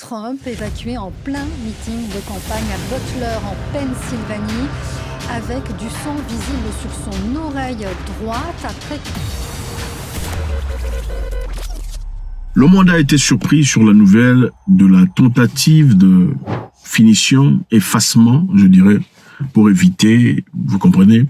Trump évacué en plein meeting de campagne à Butler en Pennsylvanie avec du sang visible sur son oreille droite après... Le monde a été surpris sur la nouvelle de la tentative de finition, effacement, je dirais, pour éviter, vous comprenez,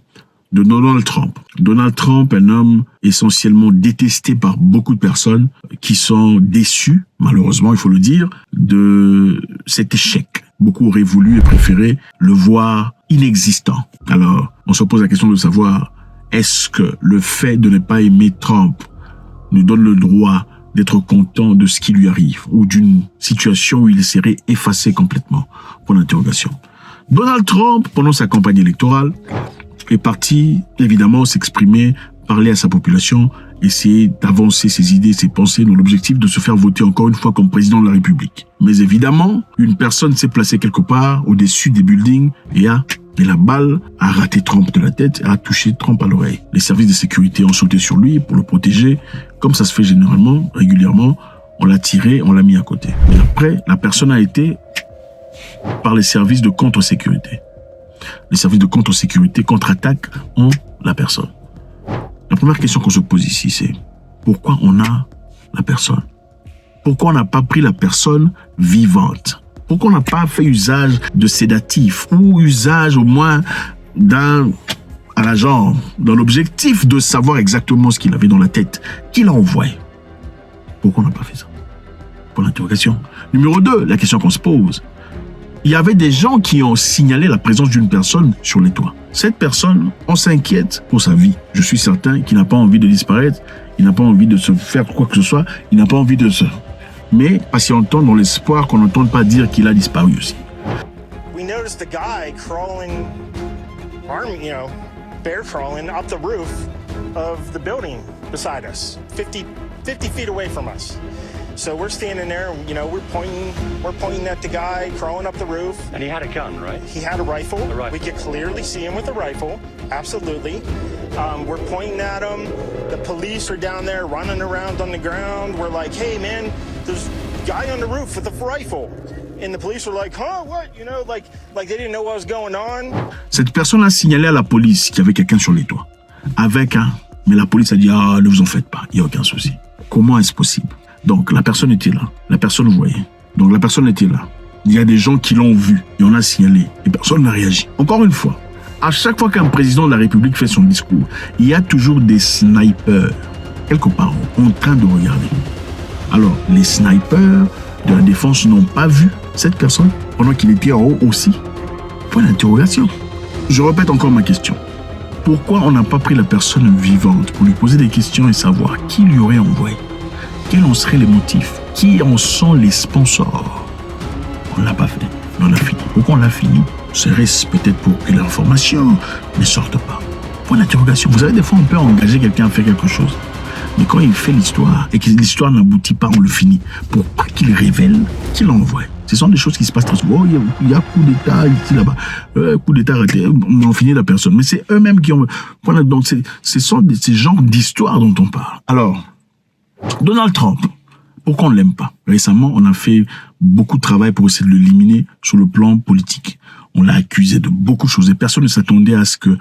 de Donald Trump. Donald Trump, un homme essentiellement détesté par beaucoup de personnes qui sont déçues, malheureusement, il faut le dire, de cet échec. Beaucoup auraient voulu et préféré le voir inexistant. Alors, on se pose la question de savoir, est-ce que le fait de ne pas aimer Trump nous donne le droit d'être content de ce qui lui arrive ou d'une situation où il serait effacé complètement? Pour l'interrogation. Donald Trump, pendant sa campagne électorale, est parti, évidemment, s'exprimer, parler à sa population, essayer d'avancer ses idées, ses pensées dans l'objectif de se faire voter encore une fois comme président de la République. Mais évidemment, une personne s'est placée quelque part au-dessus des buildings et la balle a raté Trump de la tête et a touché Trump à l'oreille. Les services de sécurité ont sauté sur lui pour le protéger, comme ça se fait généralement, régulièrement. On l'a tiré, on l'a mis à côté. Et après, la personne a été par les services de contre-sécurité. Les services de contre-sécurité contre-attaquent la personne. La première question qu'on se pose ici, c'est pourquoi on a la personne? Pourquoi on n'a pas pris la personne vivante? Pourquoi on n'a pas fait usage de sédatifs ou usage au moins à la jambe, dans l'objectif de savoir exactement ce qu'il avait dans la tête, qui l'a envoyé? Pourquoi on n'a pas fait ça? Pour l'interrogation. Numéro 2, la question qu'on se pose. Il y avait des gens qui ont signalé la présence d'une personne sur les toits. Cette personne, on s'inquiète pour sa vie. Je suis certain qu'il n'a pas envie de disparaître, il n'a pas envie de se faire quoi que ce soit, il n'a pas envie de se... Mais patientons dans l'espoir qu'on n'entende pas dire qu'il a disparu aussi. We noticed a guy crawling, bear crawling up the roof of the building beside us, 50 feet away from us. So we're standing there, we're pointing at the guy crawling up the roof. And he had a gun, right? He had a rifle. A rifle. We could clearly see him with a rifle, absolutely. We're pointing at him. The police are down there running around on the ground. We're like, hey man, there's a guy on the roof with a rifle. And the police were like, huh, what? Like they didn't know what was going on. Cette personne a signalé à la police qu'il y avait quelqu'un sur les toits. Mais la police a dit, ne vous en faites pas, il n'y a aucun souci. Comment est-ce possible? Donc, la personne était là. La personne voyait. Donc, la personne était là. Il y a des gens qui l'ont vu et on a signalé. Et personne n'a réagi. Encore une fois, à chaque fois qu'un président de la République fait son discours, il y a toujours des snipers, quelque part, en train de regarder. Alors, les snipers de la défense n'ont pas vu cette personne pendant qu'il était en haut aussi. Point d'interrogation. Je répète encore ma question. Pourquoi on n'a pas pris la personne vivante pour lui poser des questions et savoir qui lui aurait envoyé? Quels en seraient les motifs? Qui en sont les sponsors? On ne l'a pas fait. On l'a fini. Pourquoi on l'a fini? Serait-ce peut-être pour que l'information ne sorte pas? Point d'interrogation. Vous savez, des fois, on peut engager quelqu'un à faire quelque chose. Mais quand il fait l'histoire et que l'histoire n'aboutit pas, on le finit. Pour pas qu'il révèle, qu'il envoie. Ce sont des choses qui se passent très souvent. Oh, il y a coup d'État ici, là-bas. Coup d'État arrêté. On finit la personne. Mais c'est eux-mêmes qui ont... Voilà, donc ce sont ces genres d'histoires dont on parle. Alors... Donald Trump, pourquoi on ne l'aime pas? Récemment, on a fait beaucoup de travail pour essayer de l'éliminer sur le plan politique. On l'a accusé de beaucoup de choses et personne ne s'attendait à ce que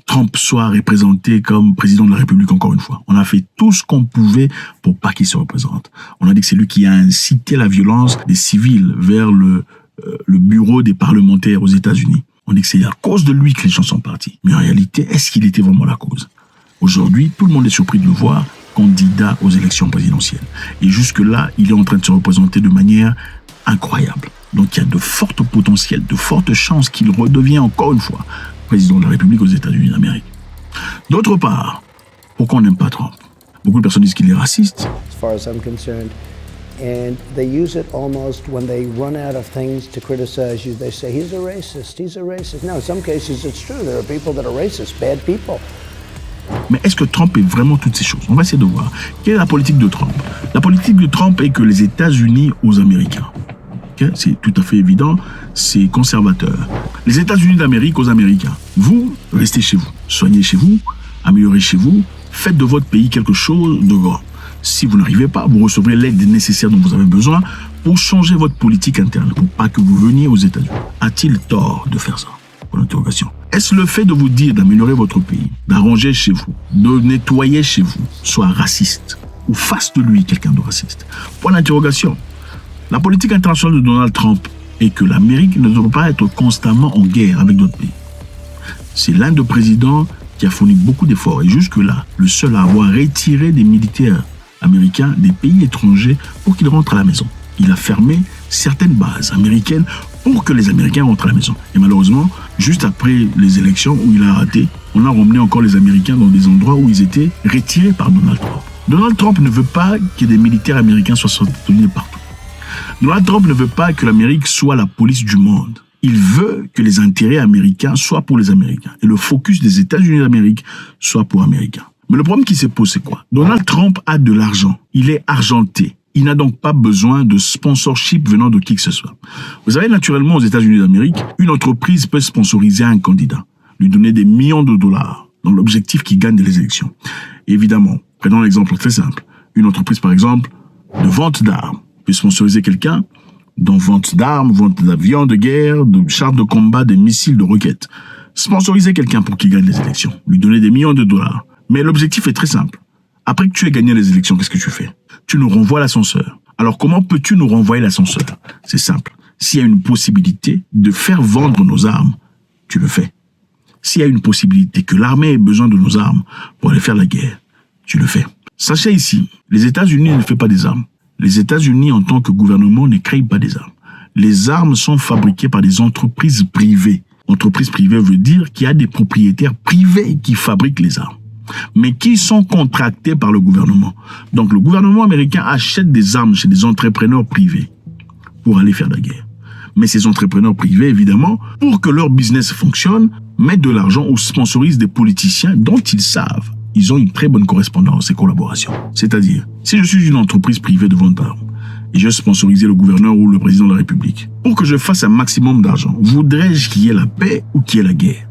Trump soit représenté comme président de la République encore une fois. On a fait tout ce qu'on pouvait pour pas qu'il se représente. On a dit que c'est lui qui a incité la violence des civils vers le bureau des parlementaires aux États-Unis. On dit que c'est à cause de lui que les gens sont partis. Mais en réalité, est-ce qu'il était vraiment la cause? Aujourd'hui, tout le monde est surpris de le voir candidat aux élections présidentielles. Et jusque-là, il est en train de se représenter de manière incroyable. Donc il y a de fortes potentiels, de fortes chances qu'il redevient encore une fois président de la République aux États-Unis d'Amérique. D'autre part, pourquoi on n'aime pas Trump? Beaucoup de personnes disent qu'il est raciste. As far as I'm concerned, and they use it almost when they run out of things to criticize you. They say he's a racist. He's a racist. Now, in some cases, it's true. There are people that are racist, bad people. Mais est-ce que Trump est vraiment toutes ces choses? On va essayer de voir. Quelle est la politique de Trump? La politique de Trump est que les États-Unis aux Américains. Okay? C'est tout à fait évident, c'est conservateur. Les États-Unis d'Amérique aux Américains. Vous, restez chez vous. Soignez chez vous, améliorez chez vous, faites de votre pays quelque chose de grand. Si vous n'arrivez pas, vous recevrez l'aide nécessaire dont vous avez besoin pour changer votre politique interne, pour pas que vous veniez aux États-Unis. A-t-il tort de faire ça? Pour l'interrogation. Est-ce le fait de vous dire d'améliorer votre pays, d'arranger chez vous, de nettoyer chez vous, soit raciste, ou face de lui quelqu'un de raciste? Point d'interrogation. La politique internationale de Donald Trump est que l'Amérique ne doit pas être constamment en guerre avec d'autres pays. C'est l'un des présidents qui a fourni beaucoup d'efforts et jusque-là, le seul à avoir retiré des militaires américains des pays étrangers pour qu'ils rentrent à la maison. Il a fermé certaines bases américaines pour que les Américains rentrent à la maison. Et malheureusement, juste après les élections où il a raté, on a ramené encore les Américains dans des endroits où ils étaient retirés par Donald Trump. Donald Trump ne veut pas que des militaires américains soient soutenus partout. Donald Trump ne veut pas que l'Amérique soit la police du monde. Il veut que les intérêts américains soient pour les Américains et le focus des États-Unis d'Amérique soit pour Américains. Mais le problème qui se pose, c'est quoi? Donald Trump a de l'argent. Il est argenté. Il n'a donc pas besoin de sponsorship venant de qui que ce soit. Vous savez, naturellement, aux États-Unis d'Amérique, une entreprise peut sponsoriser un candidat, lui donner des millions de dollars dans l'objectif qu'il gagne les élections. Et évidemment, prenons un exemple très simple. Une entreprise, par exemple, de vente d'armes peut sponsoriser quelqu'un dans vente d'armes, vente d'avions de guerre, de chars de combat, des missiles, de roquettes. Sponsoriser quelqu'un pour qu'il gagne les élections, lui donner des millions de dollars. Mais l'objectif est très simple. Après que tu aies gagné les élections, qu'est-ce que tu fais? Tu nous renvoies l'ascenseur. Alors comment peux-tu nous renvoyer l'ascenseur? C'est simple. S'il y a une possibilité de faire vendre nos armes, tu le fais. S'il y a une possibilité que l'armée ait besoin de nos armes pour aller faire la guerre, tu le fais. Sachez ici, les États-Unis ne font pas des armes. Les États-Unis, en tant que gouvernement, ne créent pas des armes. Les armes sont fabriquées par des entreprises privées. Entreprise privée veut dire qu'il y a des propriétaires privés qui fabriquent les armes, mais qui sont contractés par le gouvernement. Donc le gouvernement américain achète des armes chez des entrepreneurs privés pour aller faire la guerre. Mais ces entrepreneurs privés, évidemment, pour que leur business fonctionne, mettent de l'argent ou sponsorisent des politiciens dont ils savent. Ils ont une très bonne correspondance et collaboration. C'est-à-dire, si je suis une entreprise privée de vente d'armes et je sponsorise le gouverneur ou le président de la République, pour que je fasse un maximum d'argent, voudrais-je qu'il y ait la paix ou qu'il y ait la guerre?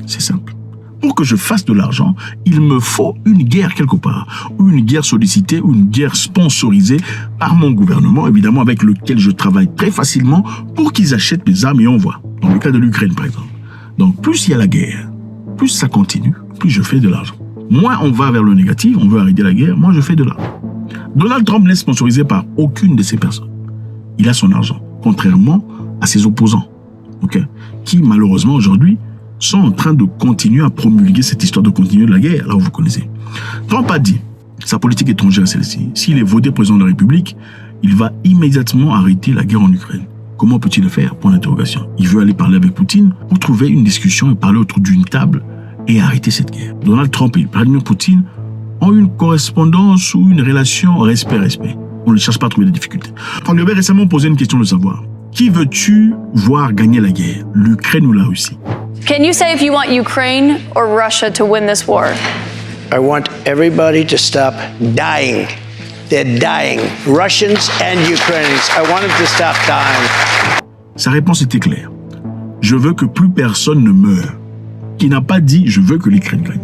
C'est simple. Pour que je fasse de l'argent, il me faut une guerre quelque part, ou une guerre sollicitée, ou une guerre sponsorisée par mon gouvernement, évidemment avec lequel je travaille très facilement pour qu'ils achètent mes armes et envoient. Dans le cas de l'Ukraine, par exemple. Donc, plus il y a la guerre, plus ça continue, plus je fais de l'argent. Moins on va vers le négatif, on veut arrêter la guerre, moins je fais de l'argent. Donald Trump n'est sponsorisé par aucune de ces personnes. Il a son argent, contrairement à ses opposants, qui malheureusement aujourd'hui sont en train de continuer à promulguer cette histoire de continuer la guerre, là où vous connaissez. Trump a dit, sa politique étrangère est celle-ci, s'il est voté président de la République, il va immédiatement arrêter la guerre en Ukraine. Comment peut-il le faire? Point d'interrogation. Il veut aller parler avec Poutine pour trouver une discussion et parler autour d'une table et arrêter cette guerre. Donald Trump et Vladimir Poutine ont une correspondance ou une relation respect-respect. On ne cherche pas à trouver des difficultés. On lui avait récemment posé une question de savoir, qui veux-tu voir gagner la guerre, l'Ukraine ou la Russie? Can you say if you want Ukraine or Russia to win this war? I want everybody to stop dying. They're dying. Russians and Ukrainians. I want them to stop dying. Sa réponse était claire. Je veux que plus personne ne meure. Qui n'a pas dit « je veux que l'Ukraine gagne »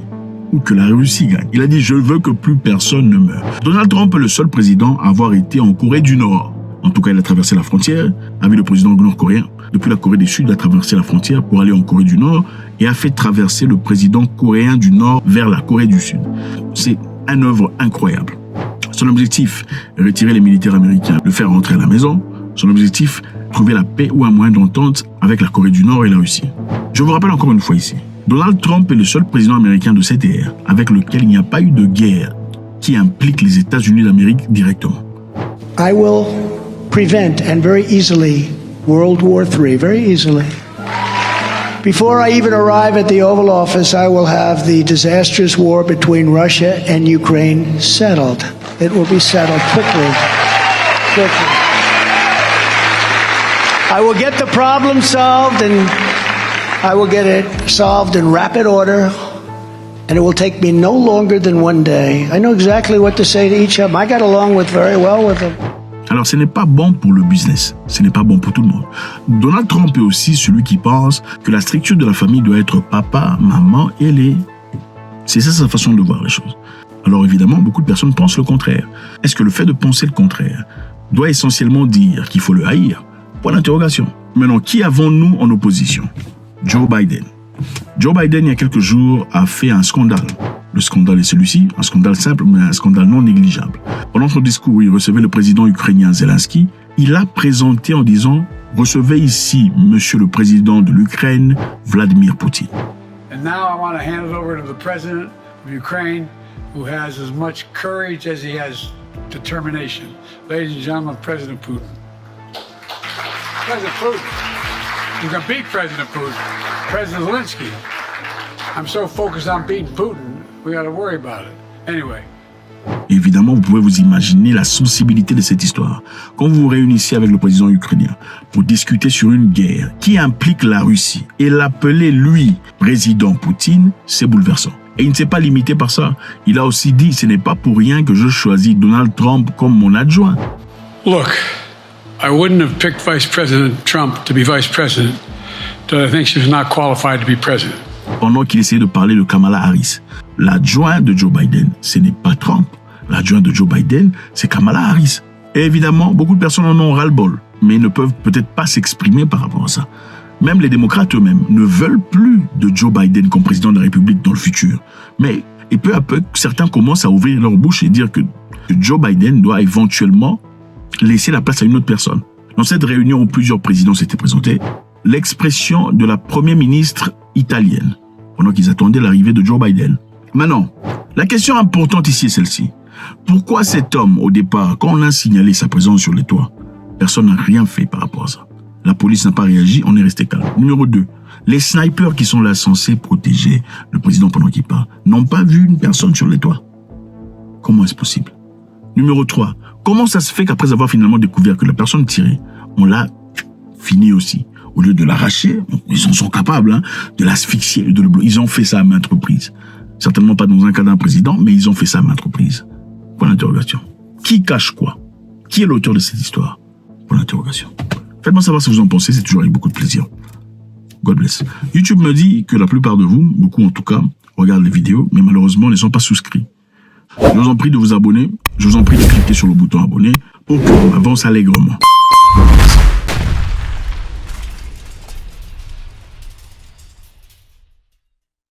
ou que la Russie gagne. Il a dit « je veux que plus personne ne meure ». Donald Trump est le seul président à avoir été en Corée du Nord. En tout cas, il a traversé la frontière, a vu le président nord-coréen. Depuis la Corée du Sud, il a traversé la frontière pour aller en Corée du Nord et a fait traverser le président coréen du Nord vers la Corée du Sud. C'est une œuvre incroyable. Son objectif, retirer les militaires américains, le faire rentrer à la maison. Son objectif, trouver la paix ou un moyen d'entente avec la Corée du Nord et la Russie. Je vous rappelle encore une fois ici, Donald Trump est le seul président américain de cette ère avec lequel il n'y a pas eu de guerre qui implique les États-Unis d'Amérique directement. I will prevent and very easily World War III, very easily. Before I even arrive at the Oval Office, I will have the disastrous war between Russia and Ukraine settled. It will be settled quickly. I will get the problem solved, and I will get it solved in rapid order, and it will take me no longer than one day. I know exactly what to say to each of them. I got along very well with them. Alors, ce n'est pas bon pour le business. Ce n'est pas bon pour tout le monde. Donald Trump est aussi celui qui pense que la structure de la famille doit être papa, maman et les... C'est ça sa façon de voir les choses. Alors évidemment, beaucoup de personnes pensent le contraire. Est-ce que le fait de penser le contraire doit essentiellement dire qu'il faut le haïr. Point d'interrogation. Maintenant, qui avons-nous en opposition? Joe Biden. Joe Biden, il y a quelques jours, a fait un scandale. Le scandale est celui-ci, un scandale simple, mais un scandale non négligeable. Pendant son discours où il recevait le président ukrainien Zelensky, il a présenté en disant « Recevez ici, monsieur le président de l'Ukraine, Vladimir Poutine ». And now I want to hand it over to the president of Ukraine, who has as much courage as he has determination. Ladies and gentlemen, President Putin. President Putin. You can beat President Putin. President Zelensky. I'm so focused on beating Putin, we got to worry about it. Anyway. Évidemment, vous pouvez vous imaginer la sensibilité de cette histoire. Quand vous vous réunissez avec le président ukrainien pour discuter sur une guerre qui implique la Russie et l'appeler, lui, président Poutine, c'est bouleversant. Et il ne s'est pas limité par ça. Il a aussi dit, ce n'est pas pour rien que je choisis Donald Trump comme mon adjoint. Look, I wouldn't have picked Vice President Trump to be Vice President, but I think she's not qualified to be President. Pendant qu'il essayait de parler de Kamala Harris, l'adjoint de Joe Biden, ce n'est pas Trump. L'adjoint de Joe Biden, c'est Kamala Harris. Et évidemment, beaucoup de personnes en ont ras-le-bol, mais ne peuvent peut-être pas s'exprimer par rapport à ça. Même les démocrates eux-mêmes ne veulent plus de Joe Biden comme président de la République dans le futur. Mais, et peu à peu, certains commencent à ouvrir leur bouche et dire que Joe Biden doit éventuellement laisser la place à une autre personne. Dans cette réunion où plusieurs présidents s'étaient présentés, l'expression de la première ministre italienne, pendant qu'ils attendaient l'arrivée de Joe Biden. Maintenant, la question importante ici est celle-ci. Pourquoi cet homme, au départ, quand on a signalé sa présence sur les toits, personne n'a rien fait par rapport à ça? La police n'a pas réagi, on est resté calme. Numéro 2, les snipers qui sont là censés protéger le président pendant qu'il part n'ont pas vu une personne sur les toits. Comment est-ce possible? Numéro 3, comment ça se fait qu'après avoir finalement découvert que la personne tirée, on l'a fini aussi? Au lieu de l'arracher, ils en sont capables, de l'asphyxier, ils ont fait ça à maintes reprises. Certainement pas dans un cas d'un président, mais ils ont fait ça à maintes reprises. Point d'interrogation. Qui cache quoi? Qui est l'auteur de cette histoire? Point d'interrogation. Faites-moi savoir ce que vous en pensez, c'est toujours avec beaucoup de plaisir. God bless. YouTube me dit que la plupart de vous, beaucoup en tout cas, regardent les vidéos, mais malheureusement ne sont pas souscrits. Je vous en prie de vous abonner, je vous en prie de cliquer sur le bouton abonner pour qu'on avance allègrement. God bless.